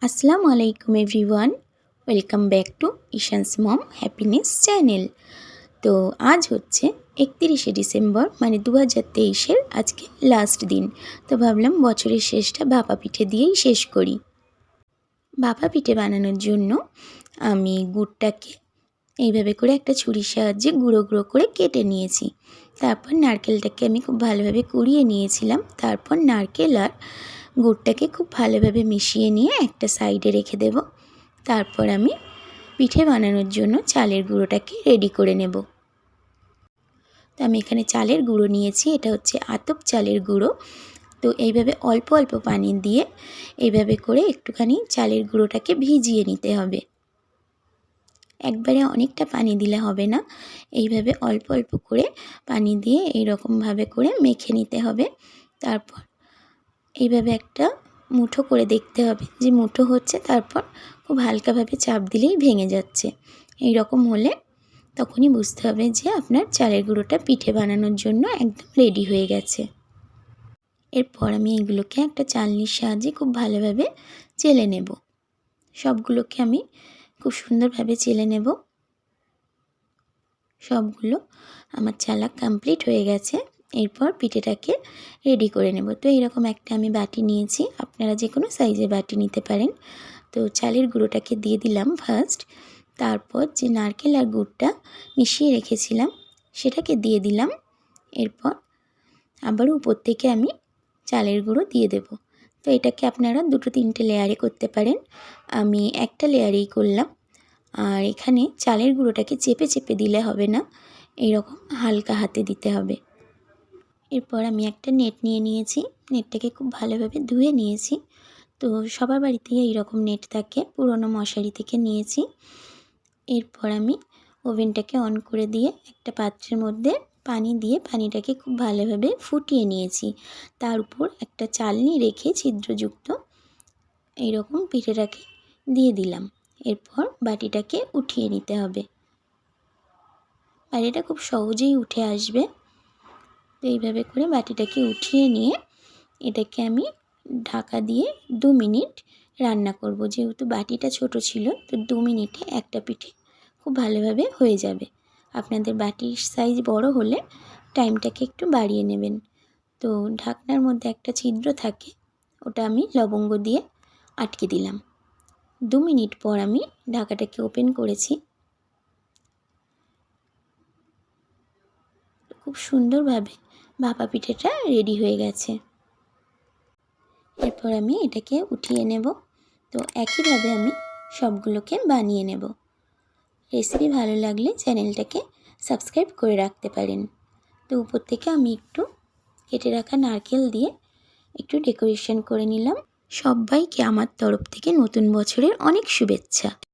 আসসালামু আলাইকুম everyone, welcome back to Ishan's mom happiness channel. তো আজ হচ্ছে 31শে ডিসেম্বর, মানে 2023-এর আজকে লাস্ট দিন। তো ভাবলাম বছরের শেষটা ভাপা পিঠে দিয়েই শেষ করি। ভাপা পিঠে বানানোর জন্য আমি গুড়টাকে এইভাবে করে একটা ছুরির সাহায্যে গুঁড়ো গুঁড়ো করে কেটে নিয়েছি। তারপর নারকেলটাকে আমি খুব ভালোভাবে কুড়িয়ে নিয়েছিলাম। তারপর নারকেল আর গুড়টাকে খুব ভালোভাবে মিশিয়ে নিয়ে একটা সাইডে রেখে দেব। তারপর আমি পিঠে বানানোর জন্য চালের গুঁড়োটাকে রেডি করে নেব। তো আমি এখানে চালের গুঁড়ো নিয়েছি, এটা হচ্ছে আতপ চালের গুঁড়ো। তো এইভাবে অল্প অল্প পানি দিয়ে এইভাবে করে একটুখানি চালের গুঁড়োটাকে ভিজিয়ে নিতে হবে। একবারে অনেকটা পানি দিলে হবে না, এইভাবে অল্প অল্প করে পানি দিয়ে এইরকমভাবে করে মেখে নিতে হবে। তারপর এইভাবে একটা মুঠো করে দেখতে হবে যে মুঠো হচ্ছে, তারপর খুব হালকাভাবে চাপ দিলেই ভেঙে যাচ্ছে। এই রকম হলে তখনই বুঝতে হবে যে আপনার চালের গুঁড়োটা পিঠে বানানোর জন্য একদম রেডি হয়ে গেছে। এরপর আমি এগুলোকে একটা চালনির সাহায্যে খুব ভালোভাবে চেলে নেব। সবগুলোকে আমি খুব সুন্দরভাবে চেলে নেব। সবগুলো আমার চালা কমপ্লিট হয়ে গেছে। এরপর পিঠেটাকে রেডি করে নেব। তো এইরকম একটা আমি বাটি নিয়েছি, আপনারা যে কোনো সাইজের বাটি নিতে পারেন। তো চালের গুঁড়োটাকে দিয়ে দিলাম ফার্স্ট, তারপর যে নারকেল আর গুড়টা মিশিয়ে রেখেছিলাম সেটাকে দিয়ে দিলাম। এরপর আবারও উপর থেকে আমি চালের গুঁড়ো দিয়ে দেব। তো এটাকে আপনারা 2-3টে লেয়ারে করতে পারেন, আমি একটা লেয়ারেই করলাম। আর এখানে চালের গুঁড়োটাকে চেপে চেপে দিলে হবে না, এইরকম হালকা হাতে দিতে হবে। এরপর আমি একটা নেট নিয়ে নিয়েছি, নেটটাকে খুব ভালোভাবে ধুয়ে নিয়েছি। তো সবার বাড়িতেই এইরকম নেট থাকে, পুরনো মশারি থেকে নিয়েছি। এরপর আমি ওভেনটাকে অন করে দিয়ে একটা পাত্রের মধ্যে পানি দিয়ে পানিটাকে খুব ভালোভাবে ফুটিয়ে নিয়েছি। তার উপর একটা চালনি রেখে ছিদ্রযুক্ত এইরকম পিঠেটাকে দিয়ে দিলাম। এরপর বাটিটাকে উঠিয়ে নিতে হবে। বাটিটা খুব সহজেই উঠে আসবে। তো এইভাবে করে বাটিটাকে উঠিয়ে নিয়ে এটাকে আমি ঢাকা দিয়ে 2 মিনিট রান্না করব। যেহেতু বাটিটা ছোট ছিল, তো 2 মিনিটে একটা পিঠে খুব ভালোভাবে হয়ে যাবে। আপনাদের বাটির সাইজ বড় হলে টাইমটাকে একটু বাড়িয়ে নেবেন। তো ঢাকনার মধ্যে একটা ছিদ্র থাকে, ওটা আমি লবঙ্গ দিয়ে আটকে দিলাম। 2 মিনিট পর আমি ঢাকাটাকে ওপেন করেছি। খুব সুন্দরভাবে ভাপা পিঠেটা রেডি হয়ে গেছে। এরপর আমি এটাকে উঠিয়ে নেব। তো একইভাবে আমি সবগুলোকে বানিয়ে নেব। রেসিপি ভালো লাগলে চ্যানেলটাকে সাবস্ক্রাইব করে রাখতে পারেন। তো উপর থেকে আমি একটু কেটে রাখা নারকেল দিয়ে একটু ডেকোরেশন করে নিলাম। সবাইকে আমার তরফ থেকে নতুন বছরের অনেক শুভেচ্ছা।